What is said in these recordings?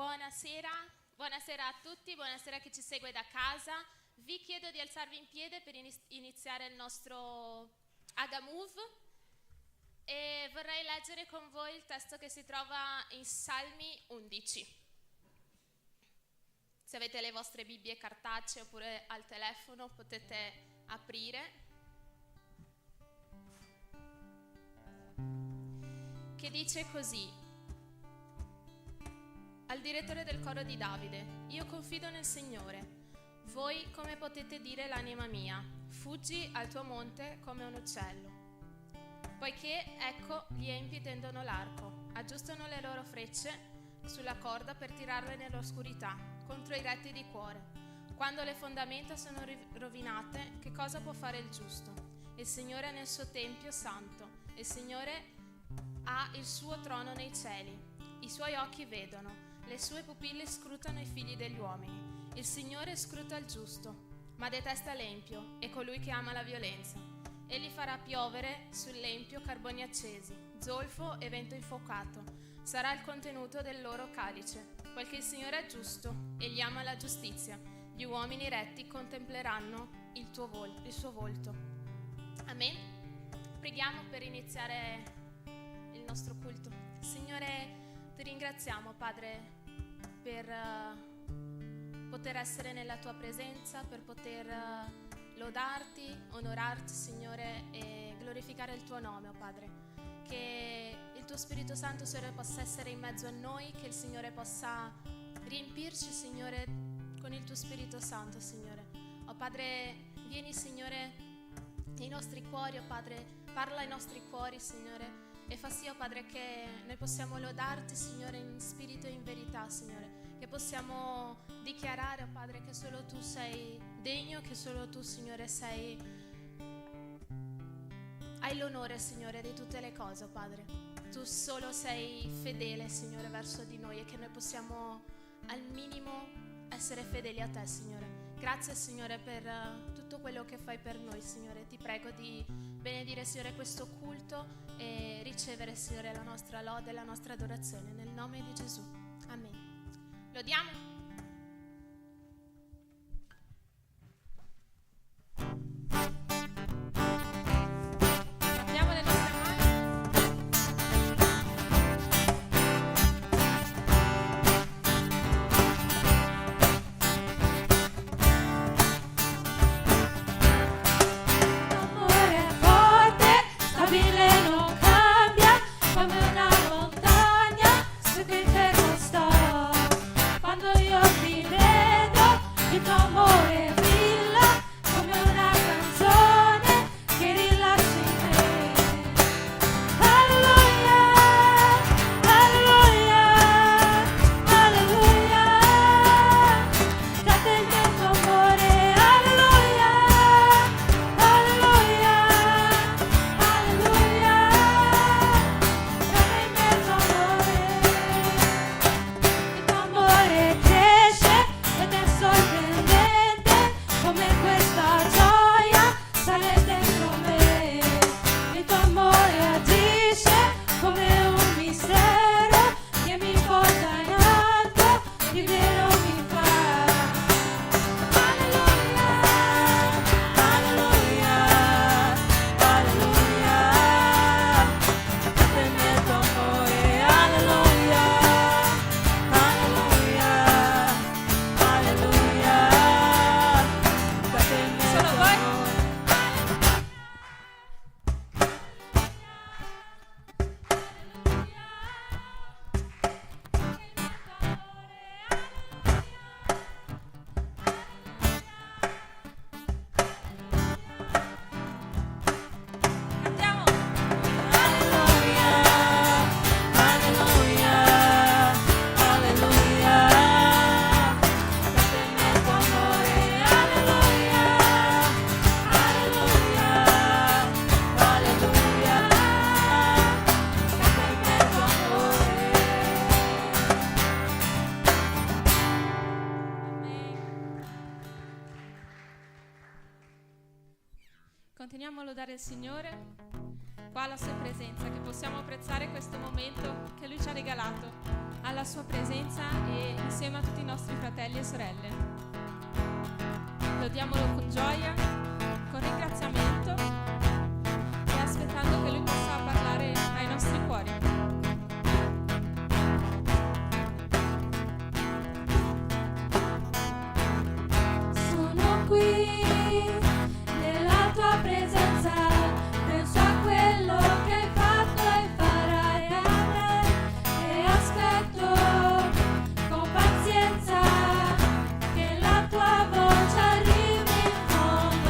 Buonasera a tutti, buonasera a chi ci segue da casa. Vi chiedo di alzarvi in piede per iniziare il nostro Agamove e vorrei leggere con voi il testo che si trova in Salmi 11. Se avete le vostre Bibbie cartacee oppure al telefono potete aprire. Che dice così: al direttore del coro di Davide: io confido nel Signore. Voi come potete dire l'anima mia? Fuggi al tuo monte come un uccello. Poiché, ecco, gli empi tendono l'arco, aggiustano le loro frecce sulla corda per tirarle nell'oscurità, contro i retti di cuore. Quando le fondamenta sono rovinate, che cosa può fare il giusto? Il Signore è nel suo tempio santo, il Signore ha il suo trono nei cieli, i suoi occhi vedono, le sue pupille scrutano i figli degli uomini. Il Signore scruta il giusto, ma detesta l'empio e colui che ama la violenza. Egli farà piovere sull'empio carboni accesi, zolfo e vento infuocato. Sarà il contenuto del loro calice, poiché il Signore è giusto, egli ama la giustizia. Gli uomini retti contempleranno il suo volto. Amen. Preghiamo per iniziare il nostro culto. Signore, ti ringraziamo, Padre, per poter essere nella tua presenza, per poter lodarti, onorarti, Signore, e glorificare il tuo nome, oh Padre. Che il tuo Spirito Santo, Signore, possa essere in mezzo a noi, che il Signore possa riempirci, Signore, con il tuo Spirito Santo, Signore. Oh Padre, vieni, Signore, nei nostri cuori, oh Padre, parla ai nostri cuori, Signore, e fa sì, oh Padre, che noi possiamo lodarti, Signore, in spirito e in verità, Signore, che possiamo dichiarare, oh Padre, che solo tu sei degno, che solo tu, Signore, hai l'onore, Signore, di tutte le cose, oh Padre. Tu solo sei fedele, Signore, verso di noi, e che noi possiamo al minimo essere fedeli a te, Signore. Grazie, Signore, per tutto quello che fai per noi, Signore. Ti prego di benedire, Signore, questo culto e ricevere, Signore, la nostra lode e la nostra adorazione nel nome di Gesù. Amen. Lodiamo. Continuiamo a lodare il Signore, qua alla sua presenza, che possiamo apprezzare questo momento che Lui ci ha regalato. alla sua presenza e insieme a tutti i nostri fratelli e sorelle. Lodiamolo con gioia, con ringraziamento e aspettando che Lui possa parlare ai nostri cuori. Sono qui nella tua presenza, penso a quello che hai fatto e farai a me e aspetto con pazienza che la tua voce arrivi in fondo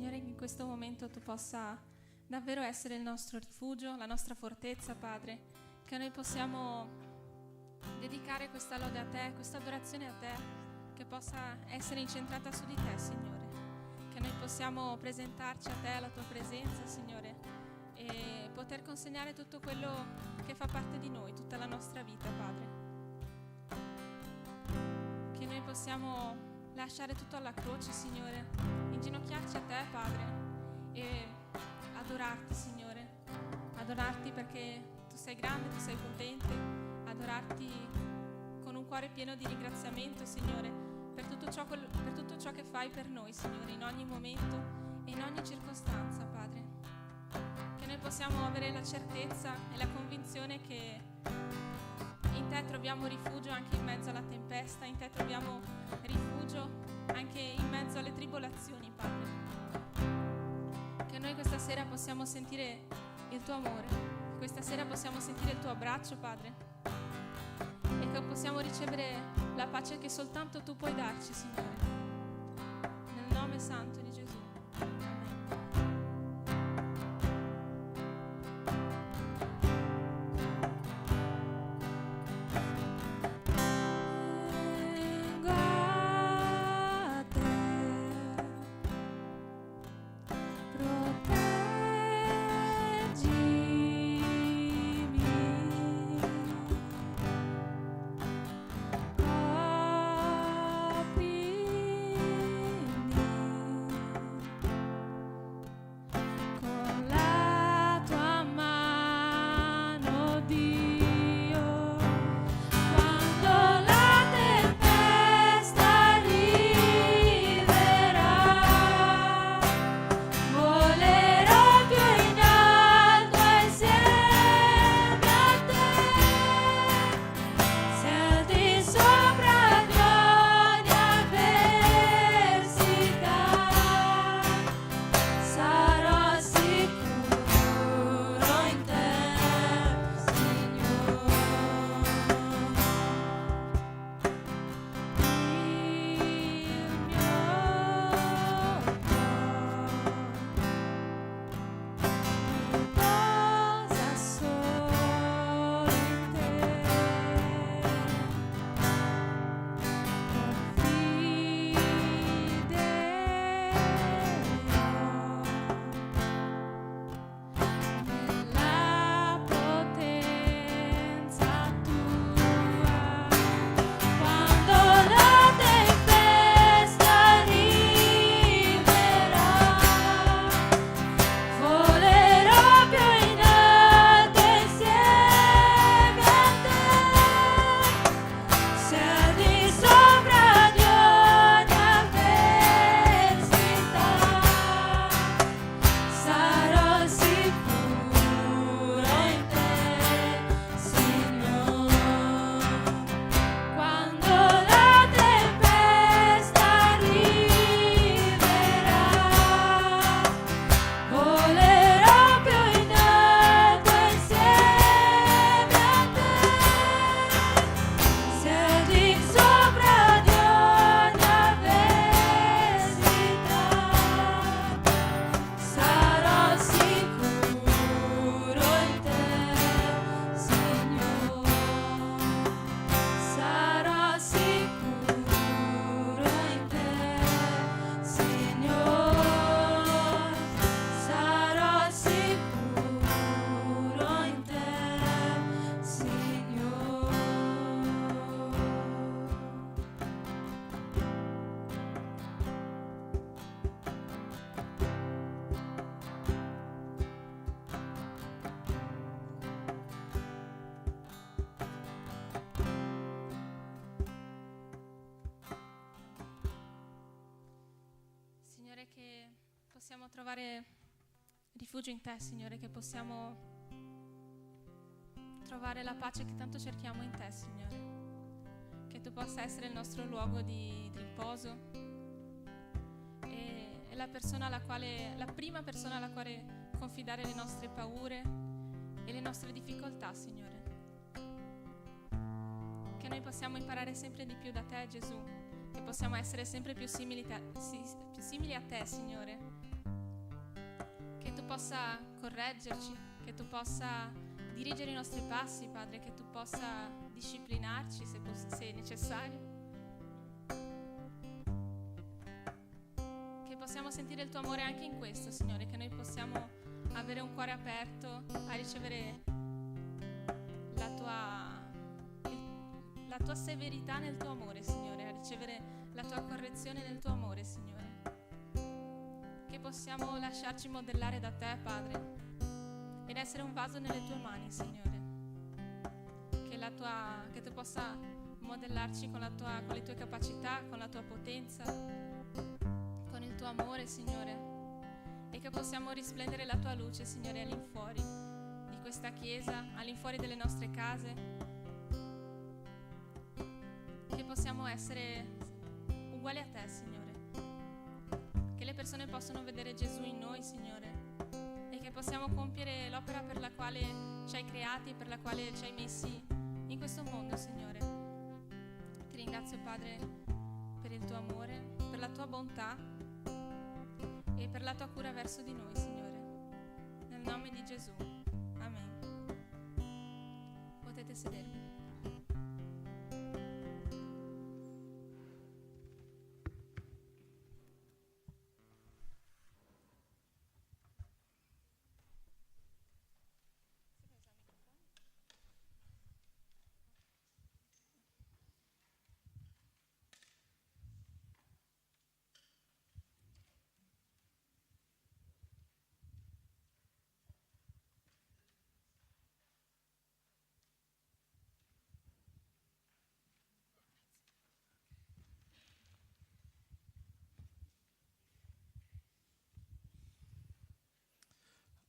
Signore, che in questo momento Tu possa davvero essere il nostro rifugio, la nostra fortezza, Padre, che noi possiamo dedicare questa lode a Te, questa adorazione a Te, che possa essere incentrata su di Te, Signore, che noi possiamo presentarci a Te, alla Tua presenza, Signore, e poter consegnare tutto quello che fa parte di noi, tutta la nostra vita, Padre. Che noi possiamo lasciare tutto alla croce, Signore, inginocchiarci a Te, Padre, e adorarti, Signore, adorarti perché Tu sei grande, Tu sei potente, adorarti con un cuore pieno di ringraziamento, Signore, per tutto ciò che fai per noi, Signore, in ogni momento e in ogni circostanza, Padre. Che noi possiamo avere la certezza e la convinzione che in Te troviamo rifugio anche in mezzo alla tempesta, in Te troviamo rifugio anche in mezzo alle tribolazioni, Padre. Che noi questa sera possiamo sentire il Tuo amore, che questa sera possiamo sentire il Tuo abbraccio, Padre, e che possiamo ricevere la pace che soltanto Tu puoi darci, Signore. Nel nome santo di Gesù. Amen. Possiamo trovare rifugio in Te, Signore, che possiamo trovare la pace che tanto cerchiamo in Te, Signore. Che Tu possa essere il nostro luogo di riposo e la prima persona alla quale confidare le nostre paure e le nostre difficoltà, Signore. Che noi possiamo imparare sempre di più da Te, Gesù, che possiamo essere sempre più simili a Te, Signore, possa correggerci, che tu possa dirigere i nostri passi, Padre, che tu possa disciplinarci se necessario. Che possiamo sentire il tuo amore anche in questo, Signore, che noi possiamo avere un cuore aperto a ricevere la tua severità nel tuo amore, Signore, a ricevere la tua correzione nel tuo amore, Signore. Che possiamo lasciarci modellare da te, Padre, ed essere un vaso nelle tue mani, Signore. Che tu possa modellarci con le tue capacità, con la tua potenza, con il tuo amore, Signore, e che possiamo risplendere la tua luce, Signore, all'infuori di questa chiesa, all'infuori delle nostre case, che possiamo essere uguali a te, Signore, che le persone possono vedere Gesù in noi, Signore, e che possiamo compiere l'opera per la quale ci hai creati, per la quale ci hai messi in questo mondo, Signore. Ti ringrazio, Padre, per il tuo amore, per la tua bontà e per la tua cura verso di noi, Signore. Nel nome di Gesù. Amen. Potete sedervi.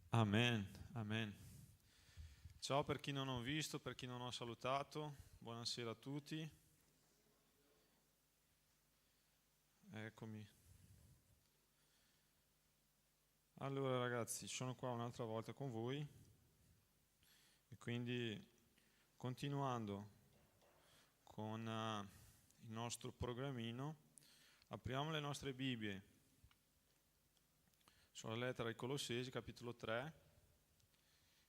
Amen, amen. Ciao per chi non ho visto, per chi non ho salutato, buonasera a tutti. Eccomi. Allora ragazzi, sono qua un'altra volta con voi e quindi continuando con il nostro programmino, apriamo le nostre Bibbie sulla lettera ai Colossesi, capitolo 3,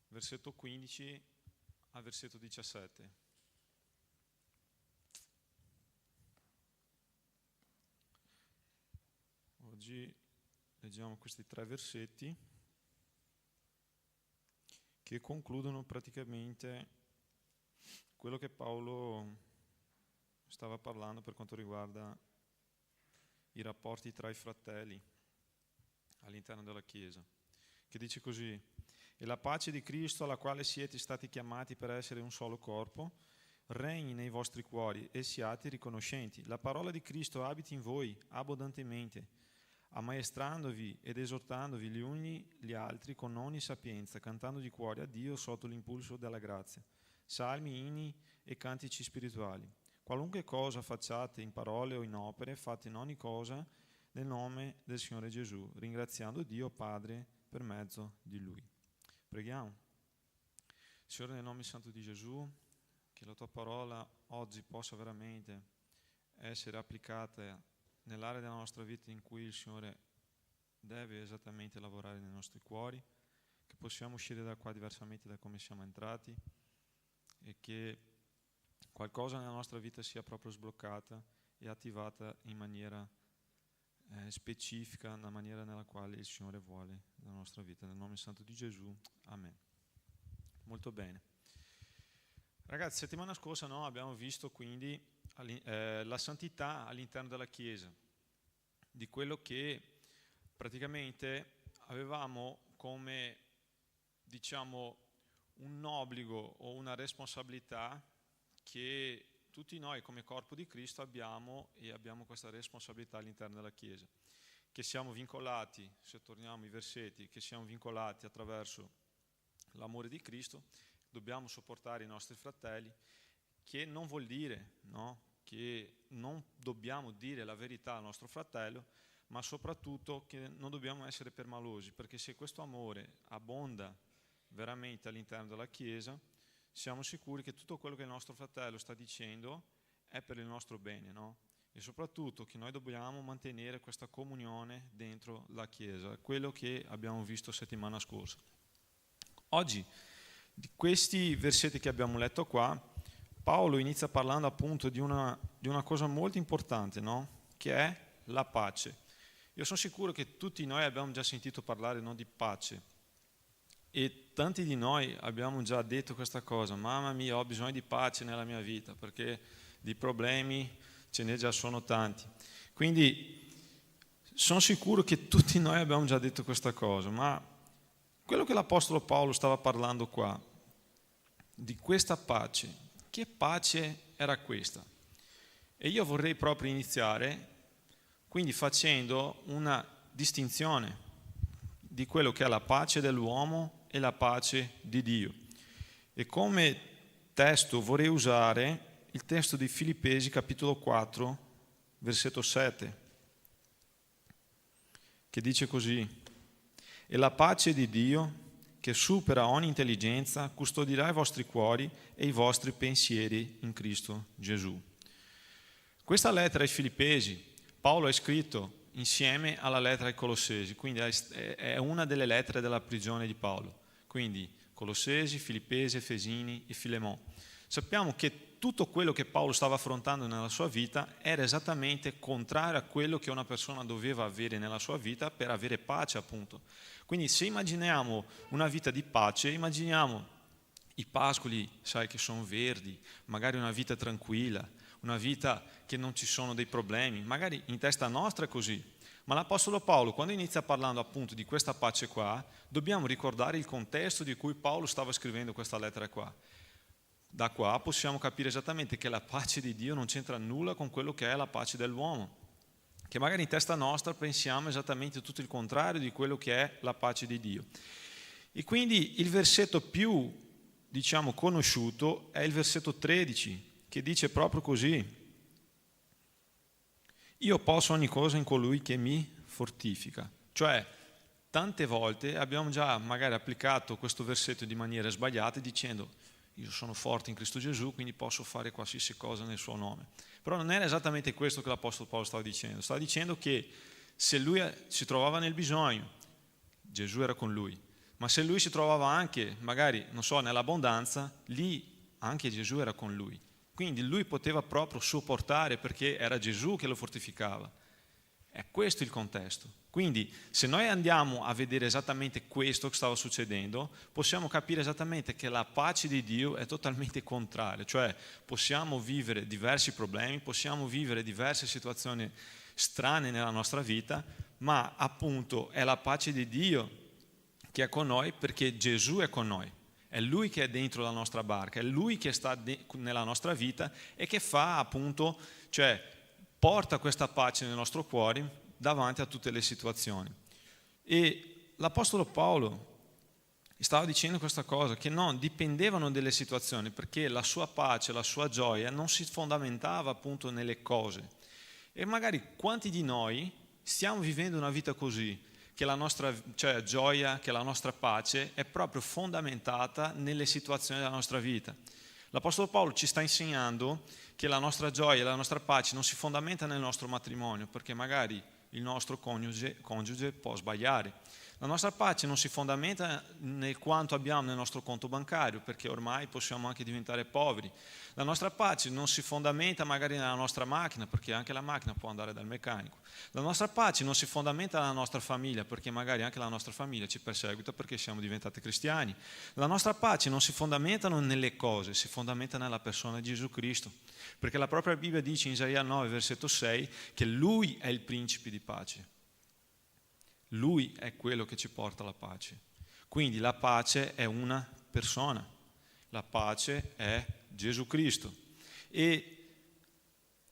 versetto 15 al versetto 17. Oggi leggiamo questi 3 versetti che concludono praticamente quello che Paolo stava parlando per quanto riguarda i rapporti tra i fratelli all'interno della Chiesa, che dice così: e la pace di Cristo, alla quale siete stati chiamati per essere un solo corpo, regni nei vostri cuori e siate riconoscenti. La parola di Cristo abiti in voi abbondantemente, ammaestrandovi ed esortandovi gli uni gli altri con ogni sapienza, cantando di cuore a Dio sotto l'impulso della grazia, salmi, inni e cantici spirituali. Qualunque cosa facciate in parole o in opere, fate in ogni cosa nel nome del Signore Gesù, ringraziando Dio Padre per mezzo di Lui. Preghiamo. Signore, nel nome santo di Gesù, che la Tua parola oggi possa veramente essere applicata nell'area della nostra vita in cui il Signore deve esattamente lavorare nei nostri cuori, che possiamo uscire da qua diversamente da come siamo entrati e che qualcosa nella nostra vita sia proprio sbloccata e attivata in maniera specifica, nella maniera nella quale il Signore vuole nella nostra vita. Nel nome santo di Gesù, amen. Molto bene. Ragazzi, settimana scorsa abbiamo visto quindi la santità all'interno della Chiesa, di quello che praticamente avevamo come, diciamo, un obbligo o una responsabilità che tutti noi come corpo di Cristo abbiamo, e abbiamo questa responsabilità all'interno della Chiesa, che siamo vincolati, se torniamo ai versetti, che siamo vincolati attraverso l'amore di Cristo, dobbiamo sopportare i nostri fratelli, che non vuol dire che non dobbiamo dire la verità al nostro fratello, ma soprattutto che non dobbiamo essere permalosi, perché se questo amore abbonda veramente all'interno della Chiesa, siamo sicuri che tutto quello che il nostro fratello sta dicendo è per il nostro bene, e soprattutto che noi dobbiamo mantenere questa comunione dentro la Chiesa, quello che abbiamo visto settimana scorsa. Oggi, di questi versetti che abbiamo letto qua, Paolo inizia parlando appunto di una cosa molto importante, no? Che è la pace. Io sono sicuro che tutti noi abbiamo già sentito parlare, no, di pace, e tanti di noi abbiamo già detto questa cosa: mamma mia, ho bisogno di pace nella mia vita perché di problemi ce ne già sono tanti. Quindi sono sicuro che tutti noi abbiamo già detto questa cosa, ma quello che l'Apostolo Paolo stava parlando qua, di questa pace, che pace era questa? E io vorrei proprio iniziare quindi facendo una distinzione di quello che è la pace dell'uomo e la pace di Dio. E come testo vorrei usare il testo di Filippesi capitolo 4, versetto 7, che dice così: e la pace di Dio, che supera ogni intelligenza, custodirà i vostri cuori e i vostri pensieri in Cristo Gesù. Questa lettera ai Filippesi Paolo ha scritto insieme alla lettera ai Colossesi, quindi è una delle lettere della prigione di Paolo. Quindi Colossesi, Filippesi, Efesini e Filemon. Sappiamo che tutto quello che Paolo stava affrontando nella sua vita era esattamente contrario a quello che una persona doveva avere nella sua vita per avere pace, appunto. Quindi se immaginiamo una vita di pace, immaginiamo i pascoli, sai, che sono verdi, magari una vita tranquilla, una vita che non ci sono dei problemi, magari in testa nostra è così. Ma l'Apostolo Paolo, quando inizia parlando appunto di questa pace qua, dobbiamo ricordare il contesto di cui Paolo stava scrivendo questa lettera qua. Da qua possiamo capire esattamente che la pace di Dio non c'entra nulla con quello che è la pace dell'uomo, che magari in testa nostra pensiamo esattamente tutto il contrario di quello che è la pace di Dio. E quindi il versetto più, diciamo, conosciuto è il versetto 13, che dice proprio così: io posso ogni cosa in colui che mi fortifica. Cioè, tante volte abbiamo già magari applicato questo versetto di maniera sbagliata dicendo: io sono forte in Cristo Gesù, quindi posso fare qualsiasi cosa nel suo nome. Però non era esattamente questo che l'Apostolo Paolo stava dicendo. Stava dicendo che se lui si trovava nel bisogno, Gesù era con lui. Ma se lui si trovava anche, magari, non so, nell'abbondanza, lì anche Gesù era con lui. Quindi lui poteva proprio sopportare perché era Gesù che lo fortificava. È questo il contesto. Quindi se noi andiamo a vedere esattamente questo che stava succedendo, possiamo capire esattamente che la pace di Dio è totalmente contraria. Cioè possiamo vivere diversi problemi, possiamo vivere diverse situazioni strane nella nostra vita, ma appunto è la pace di Dio che è con noi perché Gesù è con noi. È Lui che è dentro la nostra barca, è Lui che sta nella nostra vita e che fa appunto, cioè porta questa pace nel nostro cuore davanti a tutte le situazioni. E l'Apostolo Paolo stava dicendo questa cosa, che non dipendevano dalle situazioni, perché la sua pace, la sua gioia non si fondamentava appunto nelle cose. E magari quanti di noi stiamo vivendo una vita così, che la nostra gioia, che la nostra pace è proprio fondamentata nelle situazioni della nostra vita. L'Apostolo Paolo ci sta insegnando che la nostra gioia e la nostra pace non si fondamenta nel nostro matrimonio, perché magari il nostro coniuge può sbagliare. La nostra pace non si fondamenta nel quanto abbiamo nel nostro conto bancario, perché ormai possiamo anche diventare poveri. La nostra pace non si fondamenta magari nella nostra macchina, perché anche la macchina può andare dal meccanico. La nostra pace non si fondamenta nella nostra famiglia, perché magari anche la nostra famiglia ci perseguita perché siamo diventati cristiani. La nostra pace non si fondamenta nelle cose, si fondamenta nella persona di Gesù Cristo, perché la propria Bibbia dice in Isaia 9, versetto 6, che Lui è il principe di pace. Lui è quello che ci porta alla pace. Quindi la pace è una persona, la pace è Gesù Cristo. E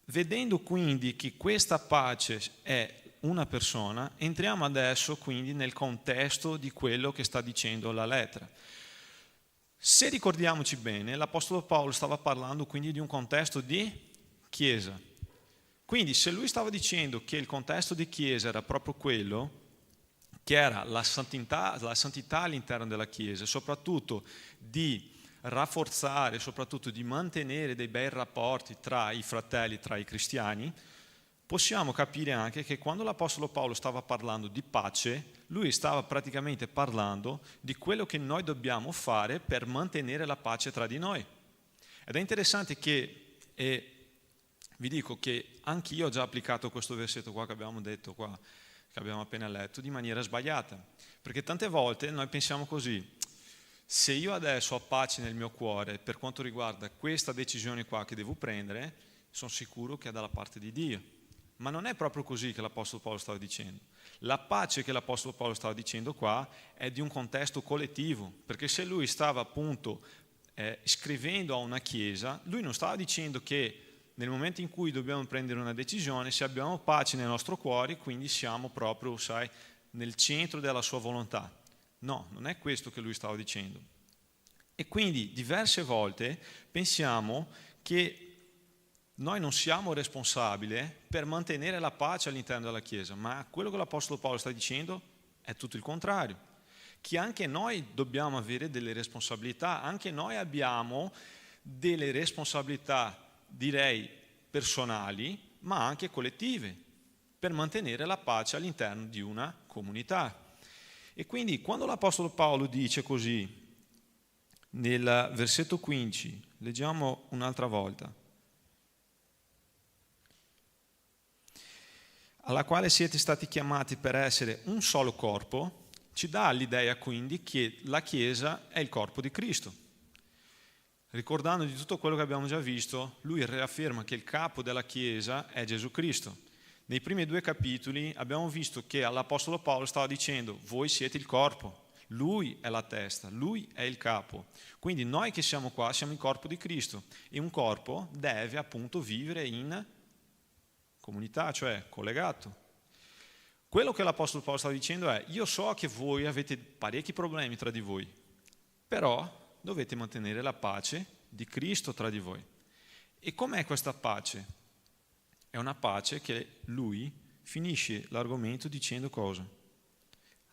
vedendo quindi che questa pace è una persona, entriamo adesso quindi nel contesto di quello che sta dicendo la lettera. Se ricordiamoci bene, l'Apostolo Paolo stava parlando quindi di un contesto di chiesa. Quindi se lui stava dicendo che il contesto di chiesa era proprio quello, che era la santità all'interno della Chiesa, soprattutto di rafforzare, soprattutto di mantenere dei bei rapporti tra i fratelli, tra i cristiani, possiamo capire anche che quando l'Apostolo Paolo stava parlando di pace, lui stava praticamente parlando di quello che noi dobbiamo fare per mantenere la pace tra di noi. Ed è interessante che, vi dico che anch'io ho già applicato questo versetto qua che abbiamo detto qua, che abbiamo appena letto, di maniera sbagliata. Perché tante volte noi pensiamo così: se io adesso ho pace nel mio cuore per quanto riguarda questa decisione qua che devo prendere, sono sicuro che è dalla parte di Dio. Ma non è proprio così che l'Apostolo Paolo stava dicendo. La pace che l'Apostolo Paolo stava dicendo qua è di un contesto collettivo, perché se lui stava appunto scrivendo a una chiesa, lui non stava dicendo che nel momento in cui dobbiamo prendere una decisione, se abbiamo pace nel nostro cuore, quindi siamo proprio, nel centro della sua volontà. No, non è questo che lui stava dicendo. E quindi diverse volte pensiamo che noi non siamo responsabili per mantenere la pace all'interno della Chiesa, ma quello che l'Apostolo Paolo sta dicendo è tutto il contrario, che anche noi dobbiamo avere delle responsabilità, anche noi abbiamo delle responsabilità, direi, personali, ma anche collettive, per mantenere la pace all'interno di una comunità. E quindi quando l'Apostolo Paolo dice così, nel versetto 15, leggiamo un'altra volta, alla quale siete stati chiamati per essere un solo corpo, ci dà l'idea quindi che la Chiesa è il corpo di Cristo. Ricordando di tutto quello che abbiamo già visto, lui riafferma che il capo della Chiesa è Gesù Cristo. Nei primi 2 capitoli abbiamo visto che all'Apostolo Paolo stava dicendo: voi siete il corpo, lui è la testa, lui è il capo. Quindi noi che siamo qua siamo il corpo di Cristo e un corpo deve appunto vivere in comunità, cioè collegato. Quello che l'Apostolo Paolo sta dicendo è: io so che voi avete parecchi problemi tra di voi, però dovete mantenere la pace di Cristo tra di voi. E com'è questa pace? È una pace che lui finisce l'argomento dicendo cosa?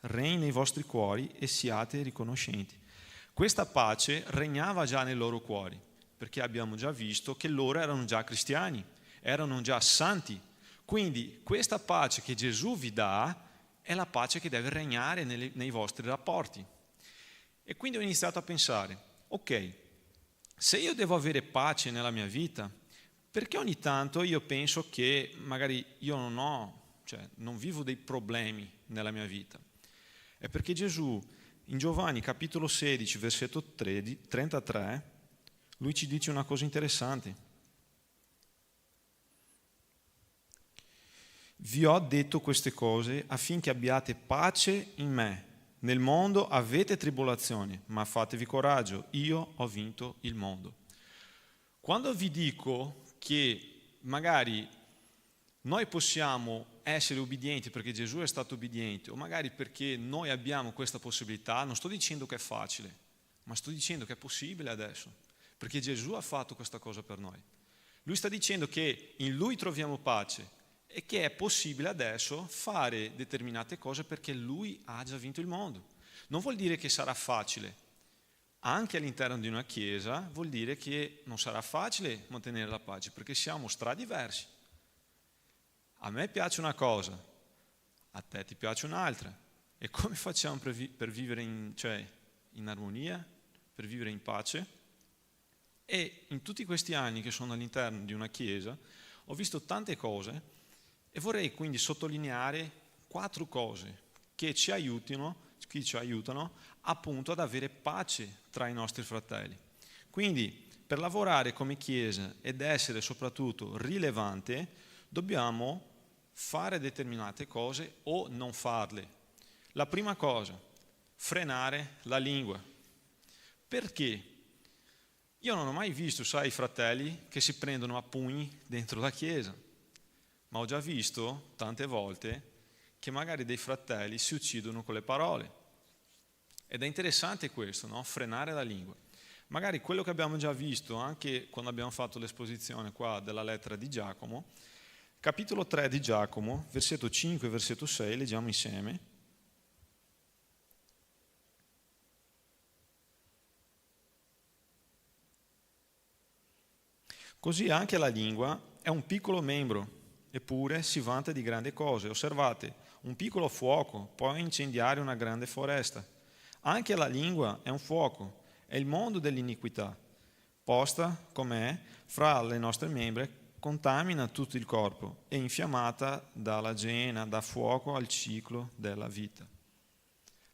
Regni nei vostri cuori e siate riconoscenti. Questa pace regnava già nei loro cuori, perché abbiamo già visto che loro erano già cristiani, erano già santi. Quindi questa pace che Gesù vi dà è la pace che deve regnare nei vostri rapporti. E quindi ho iniziato a pensare: ok, se io devo avere pace nella mia vita, perché ogni tanto io penso che magari io non vivo dei problemi nella mia vita? È perché Gesù in Giovanni capitolo 16 versetto 33 lui ci dice una cosa interessante. Vi ho detto queste cose affinché abbiate pace in me. Nel mondo avete tribolazioni, ma fatevi coraggio, io ho vinto il mondo. Quando vi dico che magari noi possiamo essere ubbidienti perché Gesù è stato ubbidiente, o magari perché noi abbiamo questa possibilità, non sto dicendo che è facile, ma sto dicendo che è possibile adesso, perché Gesù ha fatto questa cosa per noi. Lui sta dicendo che in Lui troviamo pace e che è possibile adesso fare determinate cose perché Lui ha già vinto il mondo. Non vuol dire che sarà facile. Anche all'interno di una chiesa vuol dire che non sarà facile mantenere la pace, perché siamo stradiversi. A me piace una cosa, a te ti piace un'altra. E come facciamo per vivere in armonia, per vivere in pace? E in tutti questi anni che sono all'interno di una chiesa ho visto tante cose e vorrei quindi sottolineare 4 cose che ci aiutano appunto ad avere pace tra i nostri fratelli. Quindi per lavorare come chiesa ed essere soprattutto rilevante dobbiamo fare determinate cose o non farle. La prima cosa, frenare la lingua. Perché? Io non ho mai visto, i fratelli che si prendono a pugni dentro la chiesa, ma ho già visto tante volte che magari dei fratelli si uccidono con le parole. Ed è interessante questo, no? Frenare la lingua. Magari quello che abbiamo già visto anche quando abbiamo fatto l'esposizione qua della lettera di Giacomo, capitolo 3 di Giacomo, versetto 5 e versetto 6, leggiamo insieme. Così anche la lingua è un piccolo membro, eppure si vanta di grandi cose. Osservate, un piccolo fuoco può incendiare una grande foresta. Anche la lingua è un fuoco, è il mondo dell'iniquità. Posta com'è fra le nostre membra, contamina tutto il corpo, è infiammata dalla gena, dà fuoco al ciclo della vita.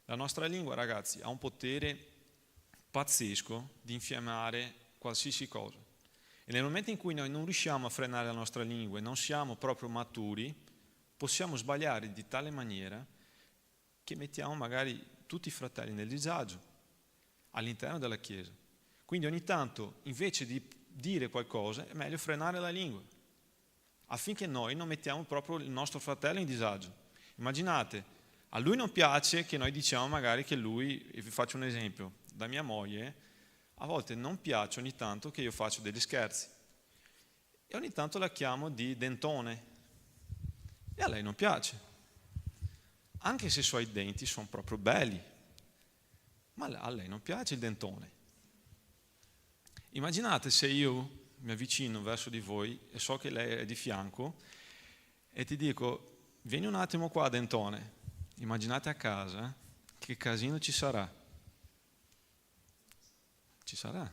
La nostra lingua, ragazzi, ha un potere pazzesco di infiammare qualsiasi cosa. E nel momento in cui noi non riusciamo a frenare la nostra lingua e non siamo proprio maturi, possiamo sbagliare di tale maniera che mettiamo magari tutti i fratelli nel disagio all'interno della Chiesa. Quindi ogni tanto, invece di dire qualcosa, è meglio frenare la lingua, affinché noi non mettiamo proprio il nostro fratello in disagio. Immaginate, a lui non piace che noi diciamo magari che lui, e vi faccio un esempio, da mia moglie, a volte non piace ogni tanto che io faccio degli scherzi. E ogni tanto la chiamo di dentone. E a lei non piace. Anche se i suoi denti sono proprio belli. Ma a lei non piace il dentone. Immaginate se io mi avvicino verso di voi e so che lei è di fianco e ti dico, vieni un attimo qua, dentone. Immaginate a casa che casino ci sarà. Ci sarà.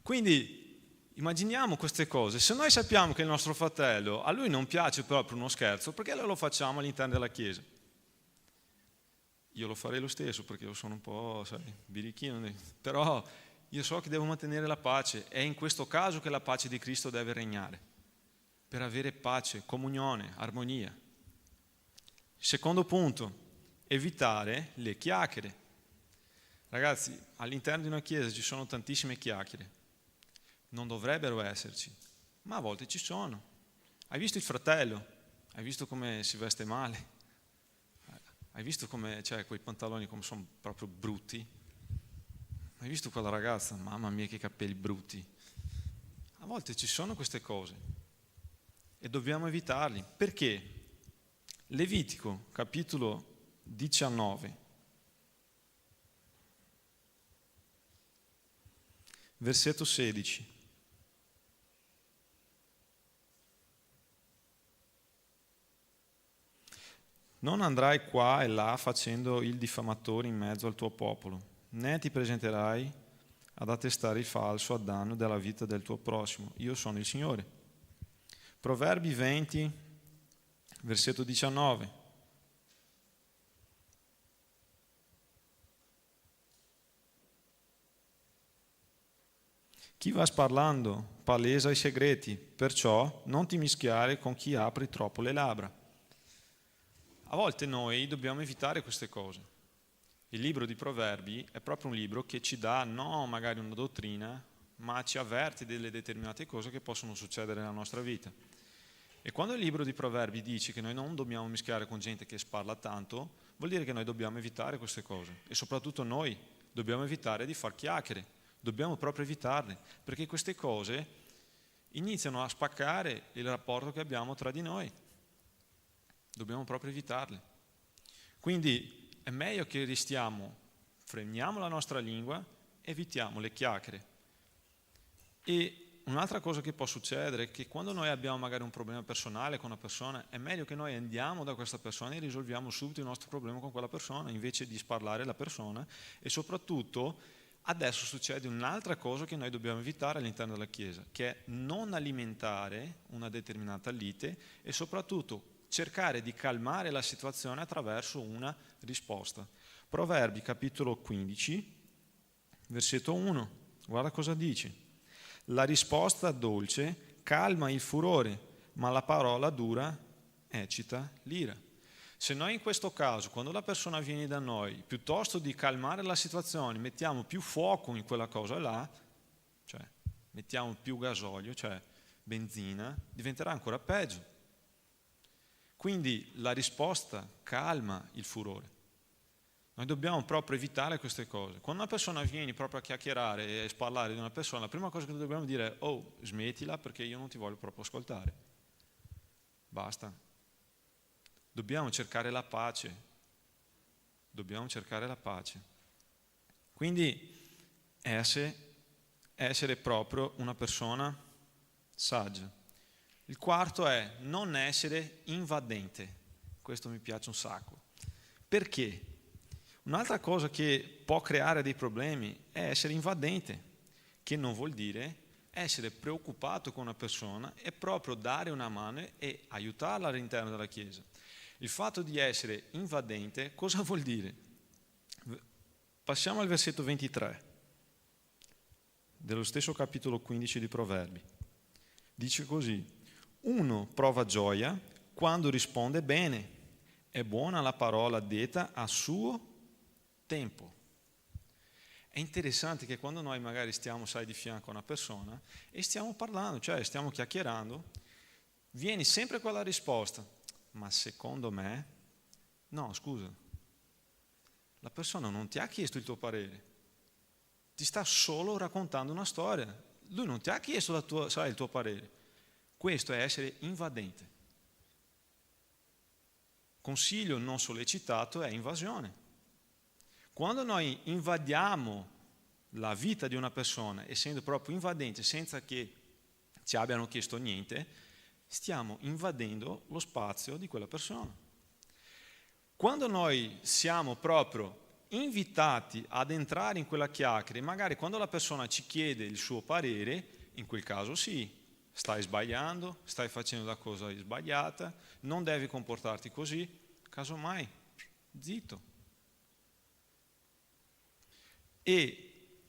Quindi immaginiamo queste cose. Se noi sappiamo che il nostro fratello, a lui non piace proprio uno scherzo, perché lo facciamo all'interno della Chiesa? Io lo farei lo stesso perché io sono un po', sai, birichino, però io so che devo mantenere la pace. È in questo caso che la pace di Cristo deve regnare, per avere pace, comunione, armonia. Secondo punto, evitare le chiacchiere. Ragazzi, all'interno di una chiesa ci sono tantissime chiacchiere, non dovrebbero esserci, ma a volte ci sono. Hai visto il fratello? Hai visto come si veste male? Hai visto come, cioè, quei pantaloni come sono proprio brutti? Hai visto quella ragazza? Mamma mia, che capelli brutti. A volte ci sono queste cose e dobbiamo evitarli. Perché? Levitico, capitolo 19, versetto 16. Non andrai qua e là facendo il diffamatore in mezzo al tuo popolo, né ti presenterai ad attestare il falso a danno della vita del tuo prossimo. Io sono il Signore. Proverbi 20, versetto 19. Chi va sparlando palesa i segreti, perciò non ti mischiare con chi apre troppo le labbra. A volte noi dobbiamo evitare queste cose. Il libro di Proverbi è proprio un libro che ci dà non magari una dottrina, ma ci avverte delle determinate cose che possono succedere nella nostra vita. E quando il libro di Proverbi dice che noi non dobbiamo mischiare con gente che sparla tanto, vuol dire che noi dobbiamo evitare queste cose. E soprattutto noi dobbiamo evitare di far chiacchiere, dobbiamo proprio evitarle, perché queste cose iniziano a spaccare il rapporto che abbiamo tra di noi. Dobbiamo proprio evitarle. Quindi è meglio che freniamo la nostra lingua, evitiamo le chiacchiere. E un'altra cosa che può succedere è che quando noi abbiamo magari un problema personale con una persona, è meglio che noi andiamo da questa persona e risolviamo subito il nostro problema con quella persona, invece di sparlare la persona. E soprattutto adesso succede un'altra cosa che noi dobbiamo evitare all'interno della Chiesa, che è non alimentare una determinata lite e soprattutto cercare di calmare la situazione attraverso una risposta. Proverbi capitolo 15, versetto 1, guarda cosa dice. La risposta dolce calma il furore, ma la parola dura eccita l'ira. Se noi in questo caso, quando la persona viene da noi, piuttosto di calmare la situazione, mettiamo più fuoco in quella cosa là, cioè mettiamo più gasolio, cioè benzina, diventerà ancora peggio. Quindi la risposta calma il furore. Noi dobbiamo proprio evitare queste cose. Quando una persona viene proprio a chiacchierare e a parlare di una persona, la prima cosa che dobbiamo dire è smettila perché io non ti voglio proprio ascoltare. Basta. Dobbiamo cercare la pace. Dobbiamo cercare la pace. Quindi essere proprio una persona saggia. Il quarto è non essere invadente. Questo mi piace un sacco. Perché? Un'altra cosa che può creare dei problemi è essere invadente, che non vuol dire essere preoccupato con una persona e proprio dare una mano e aiutarla all'interno della Chiesa. Il fatto di essere invadente cosa vuol dire? Passiamo al versetto 23 dello stesso capitolo 15 di Proverbi. Dice così: uno prova gioia quando risponde bene, è buona la parola detta a suo tempo. È interessante che quando noi magari stiamo, di fianco a una persona e stiamo parlando, cioè stiamo chiacchierando, viene sempre quella risposta: ma secondo me, no, scusa, la persona non ti ha chiesto il tuo parere, ti sta solo raccontando una storia, lui non ti ha chiesto il tuo parere. Questo è essere invadente. Consiglio non sollecitato è invasione. Quando noi invadiamo la vita di una persona, essendo proprio invadenti, senza che ci abbiano chiesto niente, stiamo invadendo lo spazio di quella persona. Quando noi siamo proprio invitati ad entrare in quella chiacchiera, magari quando la persona ci chiede il suo parere, in quel caso sì, stai sbagliando, stai facendo la cosa sbagliata, non devi comportarti così, casomai, zitto. E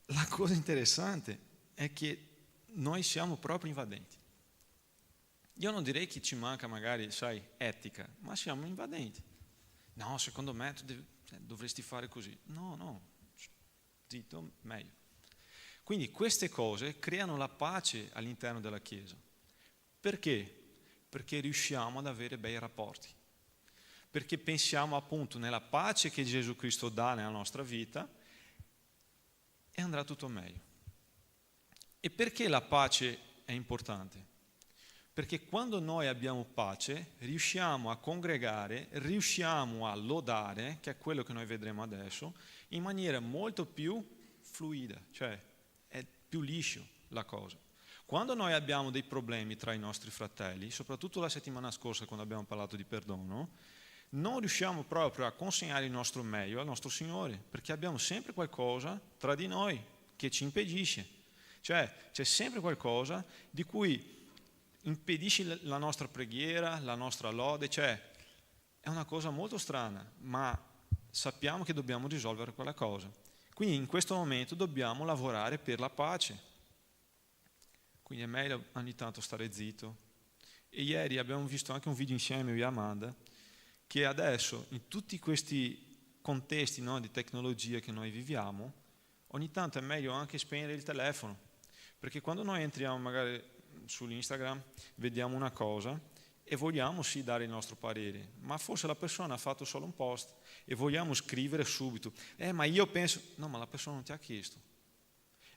la cosa interessante è che noi siamo proprio invadenti. Io non direi che ci manca magari, etica, ma siamo invadenti. No, secondo me tu dovresti fare così. No, zitto, meglio. Quindi queste cose creano la pace all'interno della Chiesa. Perché? Perché riusciamo ad avere bei rapporti. Perché pensiamo appunto nella pace che Gesù Cristo dà nella nostra vita e andrà tutto meglio. E perché la pace è importante? Perché quando noi abbiamo pace riusciamo a congregare, riusciamo a lodare, che è quello che noi vedremo adesso, in maniera molto più fluida, cioè è più liscio la cosa. Quando noi abbiamo dei problemi tra i nostri fratelli, soprattutto la settimana scorsa quando abbiamo parlato di perdono, non riusciamo proprio a consegnare il nostro meglio al nostro Signore, perché abbiamo sempre qualcosa tra di noi che ci impedisce. Cioè c'è sempre qualcosa di cui impedisce la nostra preghiera, la nostra lode, cioè è una cosa molto strana, ma sappiamo che dobbiamo risolvere quella cosa. Quindi in questo momento dobbiamo lavorare per la pace. Quindi è meglio ogni tanto stare zitto. E ieri abbiamo visto anche un video insieme io e Amanda, che adesso in tutti questi contesti di tecnologia che noi viviamo, ogni tanto è meglio anche spegnere il telefono, perché quando noi entriamo magari sull'Instagram, vediamo una cosa e vogliamo sì dare il nostro parere, ma forse la persona ha fatto solo un post e vogliamo scrivere subito, ma io penso, no, ma la persona non ti ha chiesto.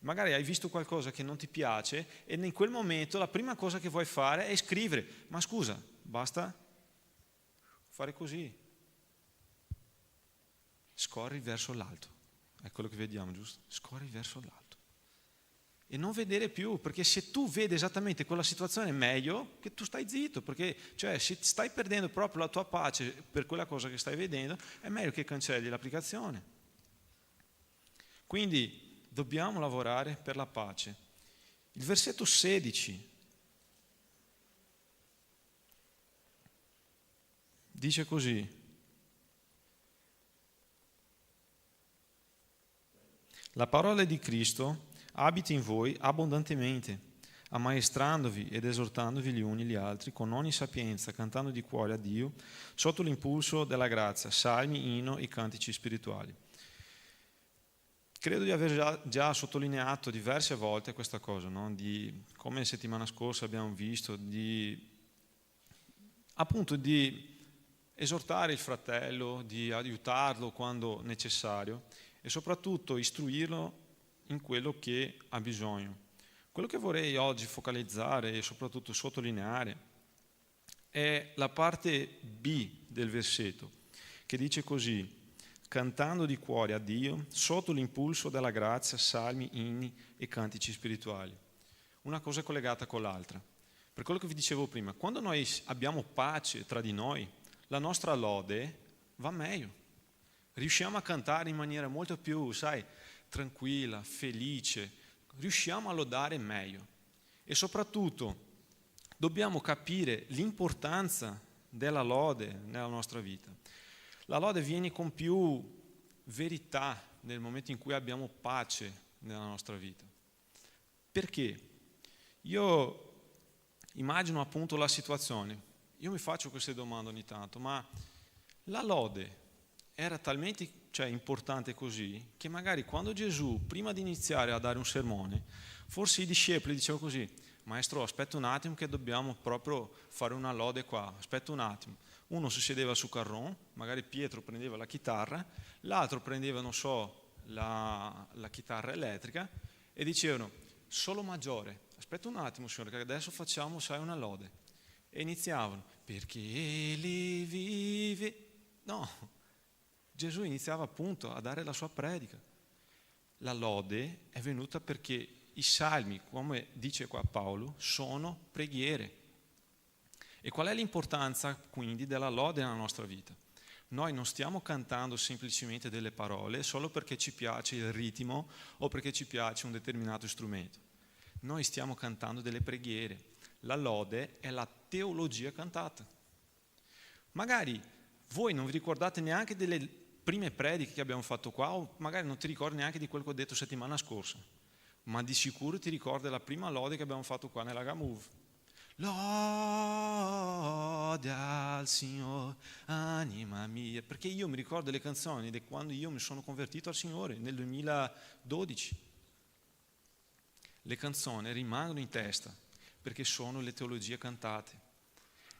Magari hai visto qualcosa che non ti piace e in quel momento la prima cosa che vuoi fare è scrivere, ma scusa, basta fare così, scorri verso l'alto, è quello che vediamo, giusto? Scorri verso l'alto e non vedere più, perché se tu vedi esattamente quella situazione è meglio che tu stai zitto, perché cioè se stai perdendo proprio la tua pace per quella cosa che stai vedendo, è meglio che cancelli l'applicazione. Quindi dobbiamo lavorare per la pace. Il versetto 16 dice così: la parola di Cristo abiti in voi abbondantemente, ammaestrandovi ed esortandovi gli uni gli altri con ogni sapienza, cantando di cuore a Dio sotto l'impulso della grazia, salmi, inno e cantici spirituali. Credo di aver già sottolineato diverse volte questa cosa, di come settimana scorsa abbiamo visto, appunto di esortare il fratello, di aiutarlo quando necessario e soprattutto istruirlo in quello che ha bisogno. Quello che vorrei oggi focalizzare e soprattutto sottolineare è la parte B del versetto, che dice così: cantando di cuore a Dio sotto l'impulso della grazia, salmi, inni e cantici spirituali. Una cosa è collegata con l'altra, per quello che vi dicevo prima, quando noi abbiamo pace tra di noi, la nostra lode va meglio. Riusciamo a cantare in maniera molto più, tranquilla, felice, riusciamo a lodare meglio. E soprattutto dobbiamo capire l'importanza della lode nella nostra vita. La lode viene con più verità nel momento in cui abbiamo pace nella nostra vita. Perché? Io immagino appunto la situazione, io mi faccio queste domande ogni tanto, ma la lode era talmente importante così che magari quando Gesù, prima di iniziare a dare un sermone, forse i discepoli dicevano così: maestro, aspetta un attimo che dobbiamo proprio fare una lode qua, aspetta un attimo. Uno si sedeva su carron, magari Pietro prendeva la chitarra, l'altro prendeva, la chitarra elettrica e dicevano: solo maggiore, aspetta un attimo Signore che adesso facciamo, una lode. E iniziavano: perché Egli vive. No, Gesù iniziava appunto a dare la sua predica. La lode è venuta perché i salmi, come dice qua Paolo, sono preghiere. E qual è l'importanza quindi della lode nella nostra vita? Noi non stiamo cantando semplicemente delle parole solo perché ci piace il ritmo o perché ci piace un determinato strumento. Noi stiamo cantando delle preghiere. La lode è la teologia cantata. Magari voi non vi ricordate neanche delle prime prediche che abbiamo fatto qua, o magari non ti ricordi neanche di quello che ho detto settimana scorsa, ma di sicuro ti ricordi la prima lode che abbiamo fatto qua nella Gamove. Lode al Signore, anima mia, perché io mi ricordo le canzoni di quando io mi sono convertito al Signore nel 2012. Le canzoni rimangono in testa perché sono le teologie cantate.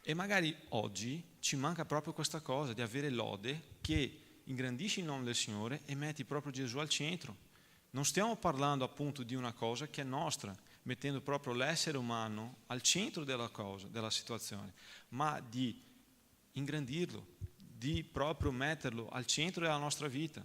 E magari oggi ci manca proprio questa cosa di avere lode che ingrandisci il nome del Signore e metti proprio Gesù al centro. Non stiamo parlando appunto di una cosa che è nostra, mettendo proprio l'essere umano al centro della cosa, della situazione, ma di ingrandirlo, di proprio metterlo al centro della nostra vita.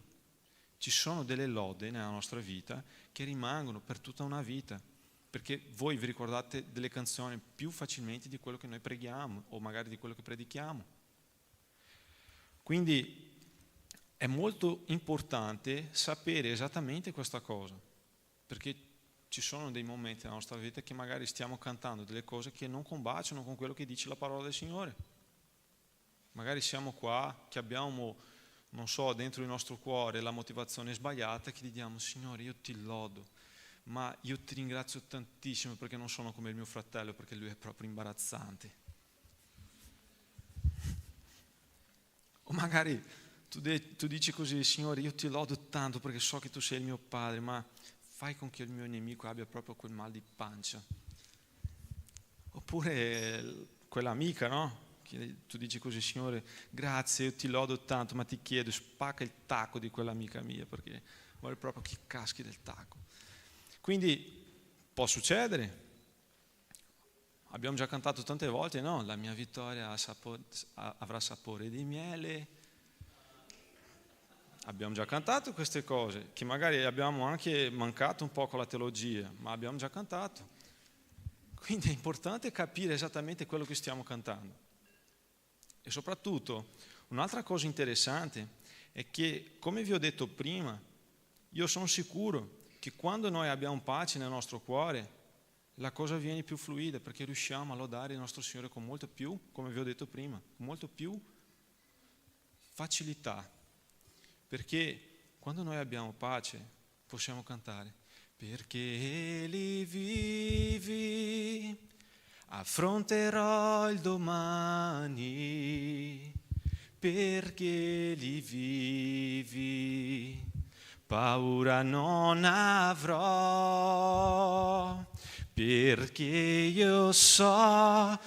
Ci sono delle lode nella nostra vita che rimangono per tutta una vita, perché voi vi ricordate delle canzoni più facilmente di quello che noi preghiamo o magari di quello che predichiamo. Quindi è molto importante sapere esattamente questa cosa, perché ci sono dei momenti nella nostra vita che magari stiamo cantando delle cose che non combaciano con quello che dice la parola del Signore. Magari siamo qua, che abbiamo, dentro il nostro cuore la motivazione sbagliata, che gli diamo: Signore, io ti lodo, ma io ti ringrazio tantissimo perché non sono come il mio fratello, perché lui è proprio imbarazzante. O magari tu dici così: Signore, io ti lodo tanto perché so che tu sei il mio padre, ma fai con che il mio nemico abbia proprio quel mal di pancia. Oppure quell'amica, no? Che tu dici così: Signore, grazie, io ti lodo tanto, ma ti chiedo, spacca il tacco di quell'amica mia, perché vuole proprio che caschi del tacco. Quindi può succedere. Abbiamo già cantato tante volte, no? La mia vittoria avrà sapore di miele. Abbiamo già cantato queste cose, che magari abbiamo anche mancato un po' con la teologia, ma abbiamo già cantato. Quindi è importante capire esattamente quello che stiamo cantando. E soprattutto, un'altra cosa interessante è che, come vi ho detto prima, io sono sicuro che quando noi abbiamo pace nel nostro cuore, la cosa viene più fluida, perché riusciamo a lodare il nostro Signore con molto più, come vi ho detto prima, con molto più facilità. Perché quando noi abbiamo pace possiamo cantare: perché Egli vivi, affronterò il domani, perché Egli vivi, paura non avrò, perché io so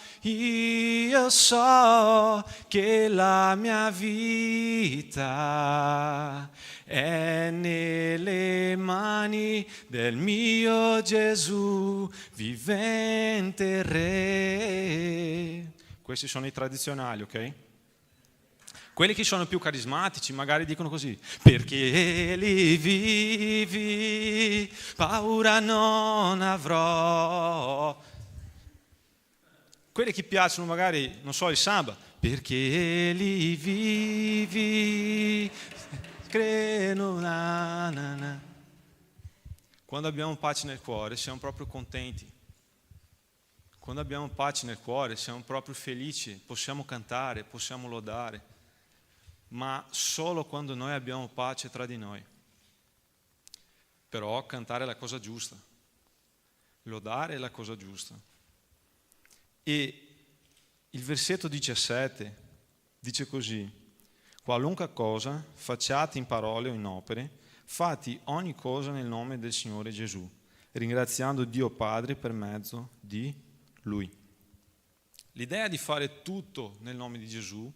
che la mia vita è nelle mani del mio Gesù, vivente Re. Questi sono i tradizionali, ok? Quelli che sono più carismatici magari dicono così: perché Egli vivi, paura non avrò. Quelli che piacciono magari, non so, il samba, perché li vivi, credo, na, na, na. Quando abbiamo pace nel cuore siamo proprio contenti. Quando abbiamo pace nel cuore siamo proprio felici, possiamo cantare, possiamo lodare, ma solo quando noi abbiamo pace tra di noi. Però cantare è la cosa giusta, lodare è la cosa giusta. E il versetto 17 dice così: qualunque cosa facciate in parole o in opere, fate ogni cosa nel nome del Signore Gesù, ringraziando Dio Padre per mezzo di Lui. L'idea di fare tutto nel nome di Gesù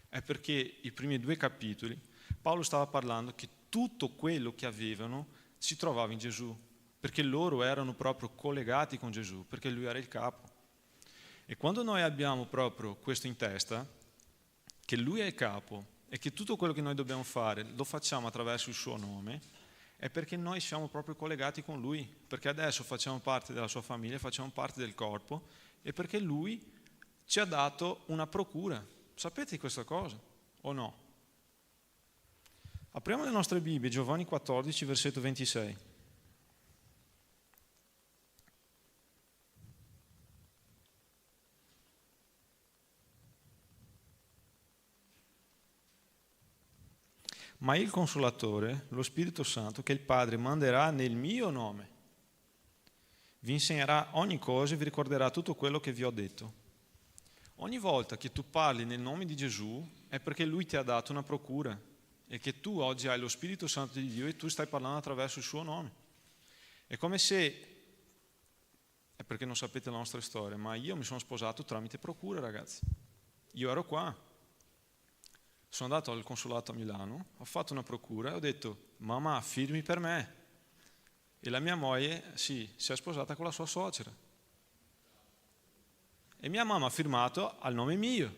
è perché i primi 2 capitoli Paolo stava parlando che tutto quello che avevano si trovava in Gesù, perché loro erano proprio collegati con Gesù, perché Lui era il capo. E quando noi abbiamo proprio questo in testa, che Lui è il capo e che tutto quello che noi dobbiamo fare lo facciamo attraverso il suo nome, è perché noi siamo proprio collegati con Lui, perché adesso facciamo parte della sua famiglia, facciamo parte del corpo, e perché Lui ci ha dato una procura. Sapete di questa cosa o no? Apriamo le nostre Bibbie, Giovanni 14, versetto 26. Ma il Consolatore, lo Spirito Santo, che il Padre manderà nel mio nome, vi insegnerà ogni cosa e vi ricorderà tutto quello che vi ho detto. Ogni volta che tu parli nel nome di Gesù è perché Lui ti ha dato una procura e che tu oggi hai lo Spirito Santo di Dio e tu stai parlando attraverso il suo nome. È come se, è perché non sapete la nostra storia, ma io mi sono sposato tramite procura, ragazzi. Io ero qua. Sono andato al consolato a Milano, ho fatto una procura e ho detto: mamma, firmi per me. E la mia moglie si è sposata con la sua suocera. E mia mamma ha firmato al nome mio.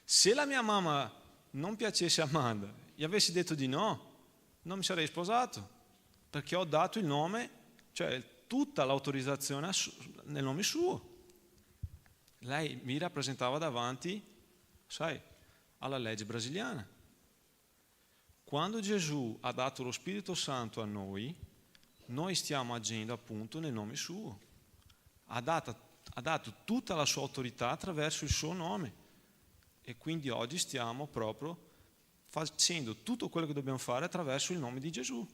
Se la mia mamma non piacesse a Amanda e avessi detto di no, non mi sarei sposato, perché ho dato il nome, cioè tutta l'autorizzazione nel nome suo. Lei mi rappresentava davanti, sai, alla legge brasiliana. Quando Gesù ha dato lo Spirito Santo a noi stiamo agendo appunto nel nome suo. Ha dato tutta la sua autorità attraverso il suo nome e quindi oggi stiamo proprio facendo tutto quello che dobbiamo fare attraverso il nome di Gesù.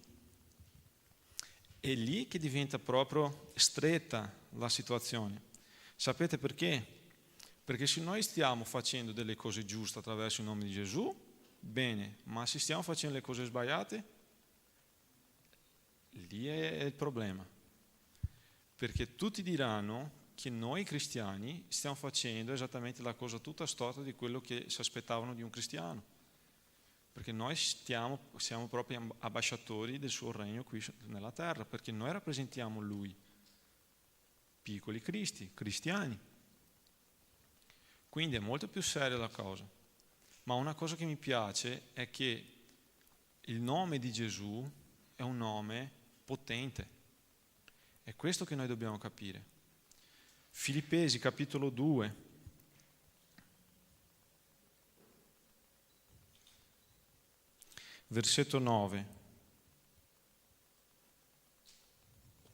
È lì che diventa proprio stretta la situazione. Sapete perché? Perché se noi stiamo facendo delle cose giuste attraverso il nome di Gesù, bene, ma se stiamo facendo le cose sbagliate, lì è il problema. Perché tutti diranno che noi cristiani stiamo facendo esattamente la cosa tutta storta di quello che si aspettavano di un cristiano. Perché noi siamo proprio ambasciatori del suo regno qui nella terra, perché noi rappresentiamo Lui, piccoli cristiani. Quindi è molto più seria la cosa. Ma una cosa che mi piace è che il nome di Gesù è un nome potente. È questo che noi dobbiamo capire. Filippesi capitolo 2. Versetto 9.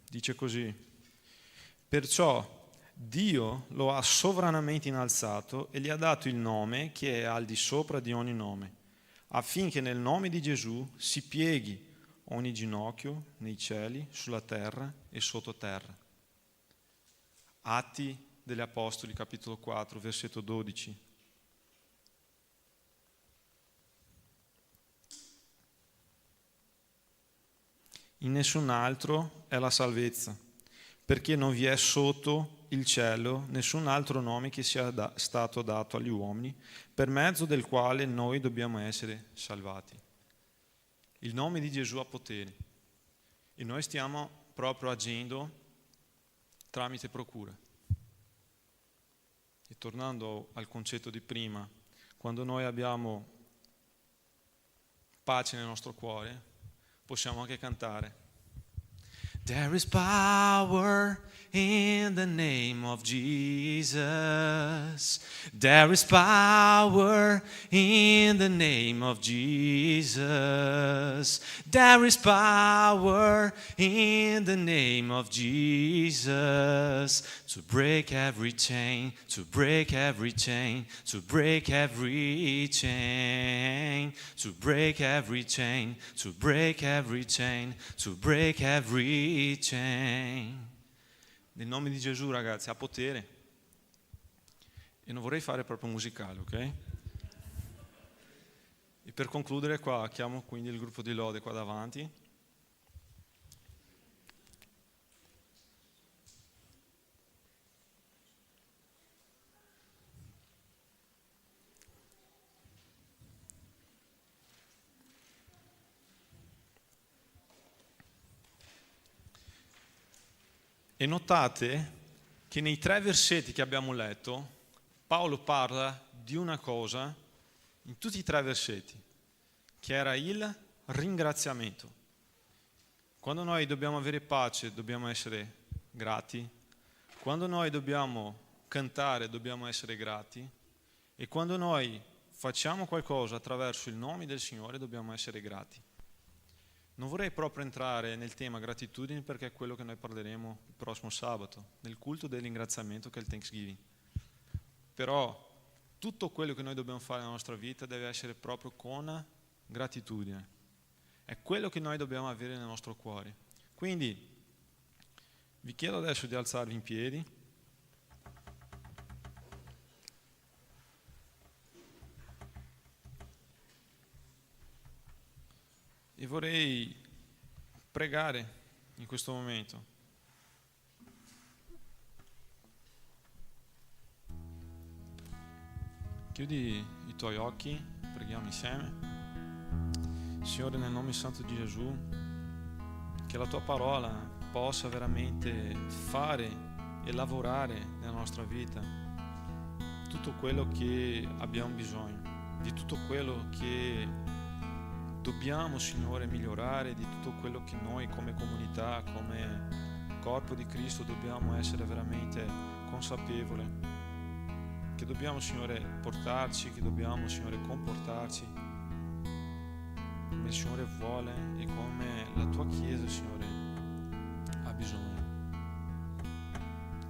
Dice così: perciò Dio lo ha sovranamente innalzato e gli ha dato il nome che è al di sopra di ogni nome, affinché nel nome di Gesù si pieghi ogni ginocchio nei cieli, sulla terra e sottoterra. Atti degli Apostoli, capitolo 4, versetto 12. In nessun altro è la salvezza, perché non vi è sotto il cielo nessun altro nome che sia stato dato agli uomini, per mezzo del quale noi dobbiamo essere salvati. Il nome di Gesù ha potere e noi stiamo proprio agendo tramite procura. E tornando al concetto di prima, quando noi abbiamo pace nel nostro cuore, possiamo anche cantare. There is power in the name of Jesus. There is power in the name of Jesus. There is power in the name of Jesus to break every chain, to break every chain, to break every chain, to break every chain, to break every chain, to break every chain. Nel nome di Gesù, ragazzi, ha potere. E non vorrei fare proprio musicale, ok? E per concludere qua, chiamo quindi il gruppo di lode qua davanti. E notate che nei 3 versetti che abbiamo letto, Paolo parla di una cosa in tutti i 3 versetti, che era il ringraziamento. Quando noi dobbiamo avere pace, dobbiamo essere grati. Quando noi dobbiamo cantare, dobbiamo essere grati. E quando noi facciamo qualcosa attraverso il nome del Signore, dobbiamo essere grati. Non vorrei proprio entrare nel tema gratitudine perché è quello che noi parleremo il prossimo sabato, nel culto del ringraziamento che è il Thanksgiving. Però tutto quello che noi dobbiamo fare nella nostra vita deve essere proprio con gratitudine. È quello che noi dobbiamo avere nel nostro cuore. Quindi vi chiedo adesso di alzarvi in piedi. E vorrei pregare in questo momento. Chiudi i tuoi occhi, preghiamo insieme. Signore, nel nome santo di Gesù, che la tua parola possa veramente fare e lavorare nella nostra vita tutto quello che abbiamo bisogno, di tutto quello che dobbiamo, Signore, migliorare, di tutto quello che noi come comunità, come corpo di Cristo dobbiamo essere veramente consapevoli, che dobbiamo, Signore, portarci, che dobbiamo, Signore, comportarci come il Signore vuole e come la tua Chiesa, Signore, ha bisogno.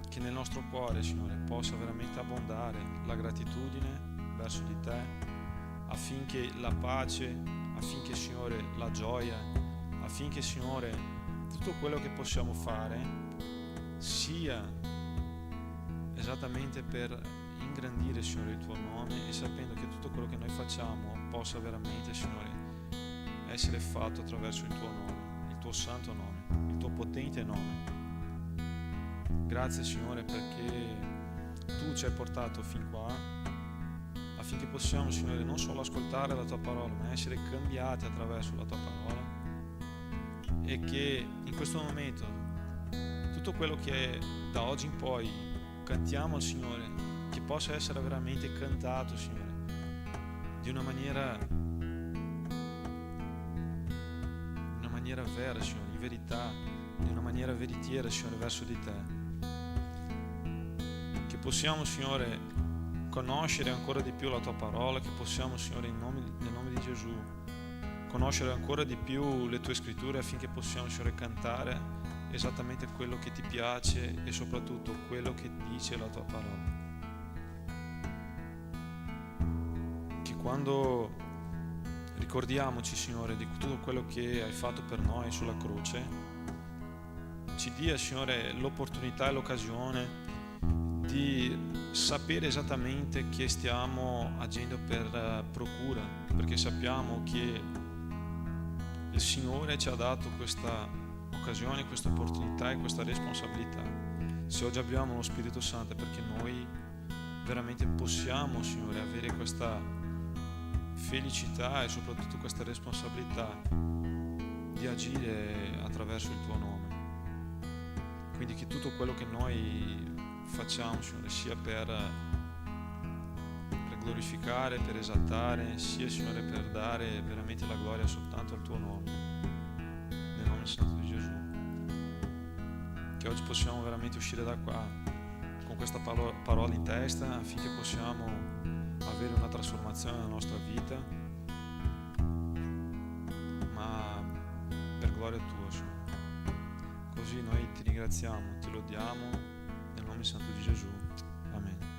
Che nel nostro cuore, Signore, possa veramente abbondare la gratitudine verso di Te, affinché la pace, affinché, Signore, la gioia, affinché, Signore, tutto quello che possiamo fare sia esattamente per ingrandire, Signore, il Tuo nome, e sapendo che tutto quello che noi facciamo possa veramente, Signore, essere fatto attraverso il Tuo nome, il Tuo santo nome, il Tuo potente nome. Grazie, Signore, perché Tu ci hai portato fin qua, affinché possiamo, Signore, non solo ascoltare la Tua parola, ma essere cambiati attraverso la Tua parola, e che in questo momento tutto quello che da oggi in poi cantiamo al Signore, che possa essere veramente cantato, Signore, di una maniera vera, Signore, in verità, di una maniera veritiera, Signore, verso di Te. Che possiamo, Signore, conoscere ancora di più la Tua parola, che possiamo, Signore, nel nome di Gesù, conoscere ancora di più le Tue scritture, affinché possiamo, Signore, cantare esattamente quello che Ti piace e soprattutto quello che dice la Tua parola. Che quando ricordiamoci, Signore, di tutto quello che hai fatto per noi sulla croce, ci dia, Signore, l'opportunità e l'occasione di sapere esattamente che stiamo agendo per procura, perché sappiamo che il Signore ci ha dato questa occasione, questa opportunità e questa responsabilità. Se oggi abbiamo lo Spirito Santo è perché noi veramente possiamo, Signore, avere questa felicità e soprattutto questa responsabilità di agire attraverso il Tuo nome. Quindi che tutto quello che noi facciamo, Signore, sia per glorificare, per esaltare, sia, Signore, per dare veramente la gloria soltanto al Tuo nome. Nel nome santo di Gesù. che oggi possiamo veramente uscire da qua con questa parola in testa, affinché possiamo avere una trasformazione nella nostra vita, ma per gloria tua, Signore. Così noi ti ringraziamo, ti lodiamo nel nome santo di Gesù. Amen.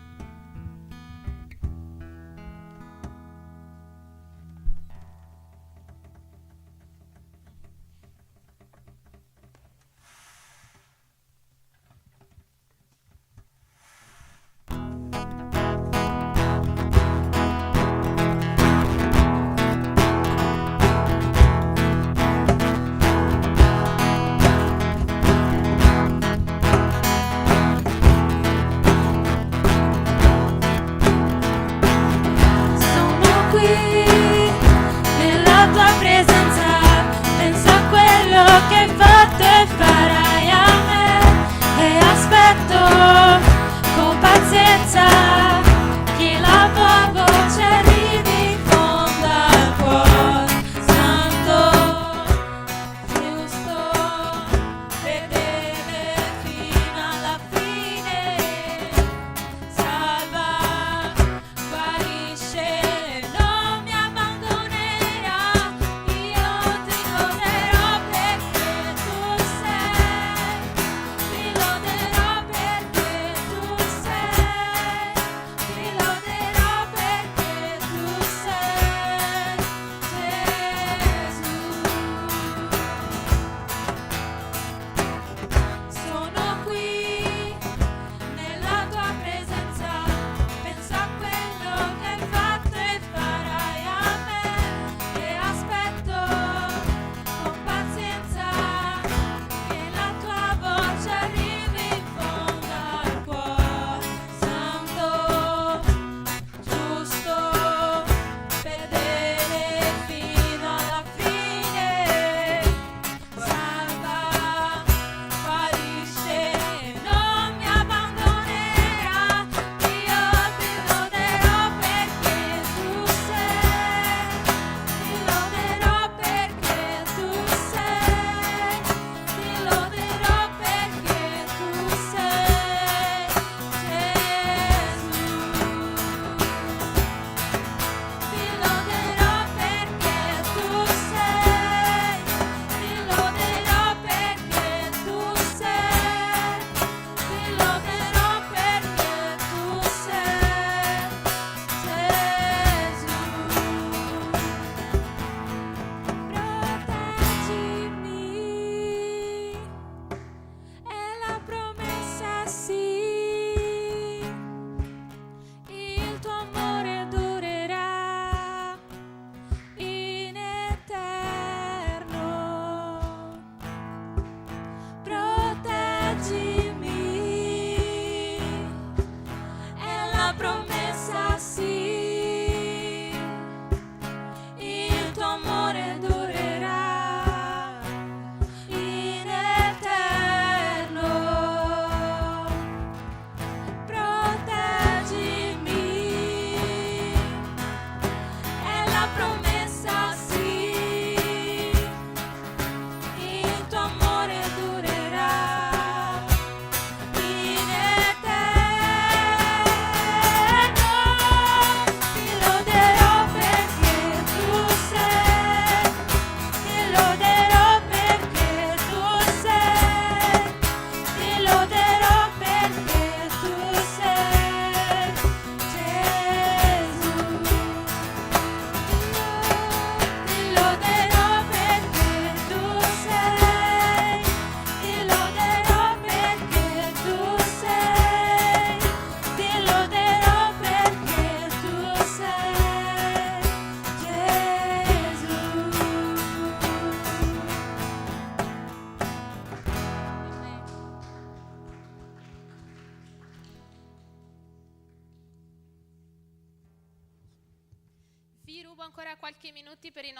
Ancora qualche minuto per i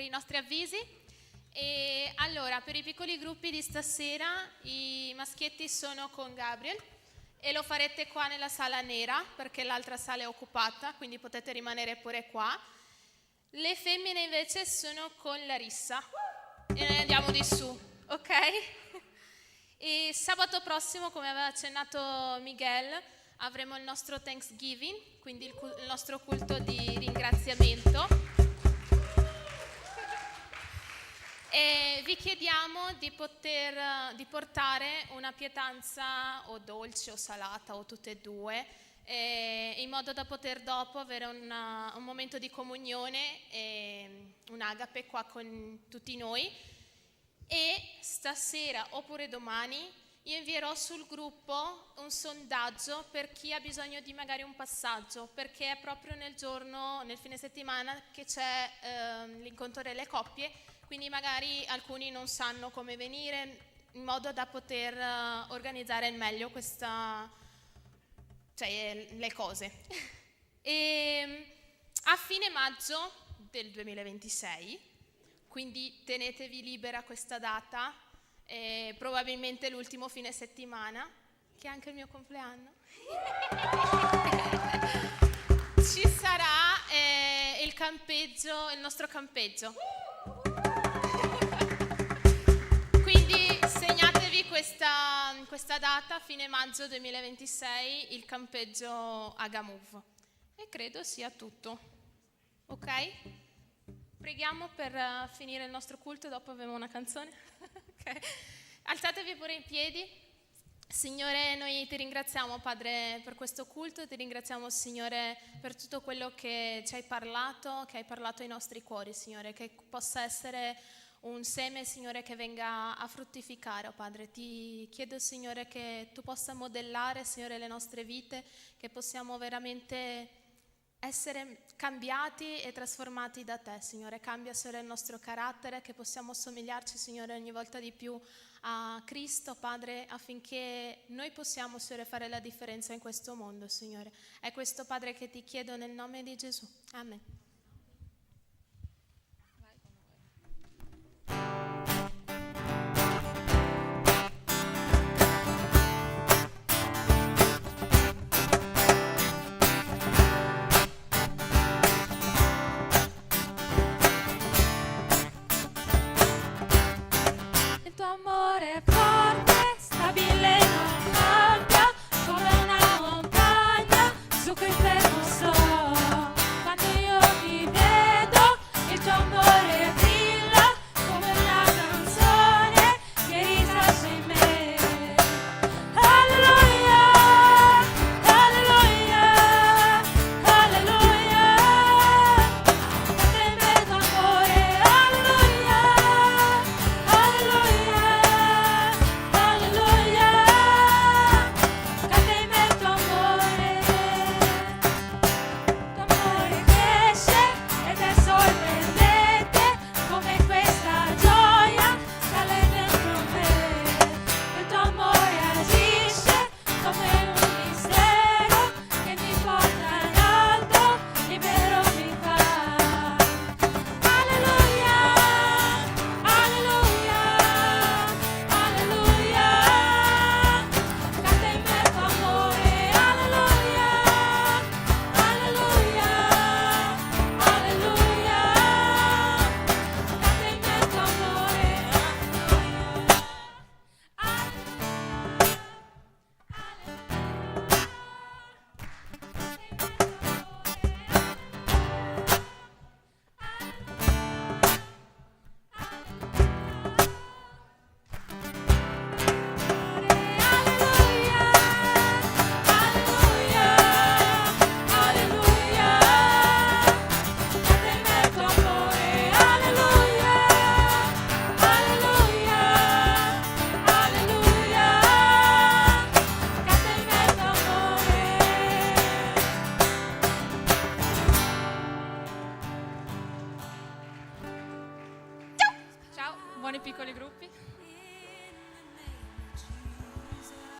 nostri avvisi. E allora, per i piccoli gruppi di stasera, i maschietti sono con Gabriel e lo farete qua nella sala nera perché l'altra sala è occupata, quindi potete rimanere pure qua. Le femmine invece sono con Larissa e noi andiamo di su, ok? E sabato prossimo, come aveva accennato Miguel, avremo il nostro Thanksgiving, quindi il nostro culto di ringraziamento. E vi chiediamo di portare una pietanza o dolce o salata o tutte e due, in modo da poter dopo avere un momento di comunione e un agape qua con tutti noi. E stasera oppure domani io invierò sul gruppo un sondaggio per chi ha bisogno di magari un passaggio, perché è proprio nel fine settimana che c'è l'incontro delle coppie, quindi magari alcuni non sanno come venire, in modo da poter organizzare al meglio le cose. E a fine maggio del 2026, quindi tenetevi libera questa data, probabilmente l'ultimo fine settimana, che è anche il mio compleanno. Ci sarà il nostro campeggio. Quindi segnatevi questa data, fine maggio 2026, il campeggio Agamove. E credo sia tutto. Ok? Preghiamo per finire il nostro culto, dopo abbiamo una canzone. Okay. Alzatevi pure in piedi. Signore, noi ti ringraziamo, Padre, per questo culto, ti ringraziamo, Signore, per tutto quello che ci hai parlato ai nostri cuori, Signore, che possa essere un seme, Signore, che venga a fruttificare, oh Padre. Ti chiedo, Signore, che tu possa modellare, Signore, le nostre vite, che possiamo veramente essere cambiati e trasformati da te, Signore. Cambia, Signore, il nostro carattere, che possiamo somigliarci, Signore, ogni volta di più a Cristo, Padre, affinché noi possiamo, Signore, fare la differenza in questo mondo, Signore. È questo, Padre, che ti chiedo nel nome di Gesù. Amen. Il tuo amore è forte, stabile, non cambia, come una montagna su cui fermo sto. Quando io ti vedo, il tuo amore brilla come una canzone che ritraccia in me. Alleluia, alleluia, alleluia. Canta in me il tuo amore, alleluia. Alleluia, alleluia, canta in me il tuo amore cresce ed è sorprendente, come questa gioia sale dentro me, il tuo amore agisce come un mistero che mi porta in alto, libero mi fa. Alleluia, alleluia, alleluia, canta in me il tuo amore, alleluia, alleluia, alleluia, canta in me il tuo amore, Ciao, buoni piccoli gruppi.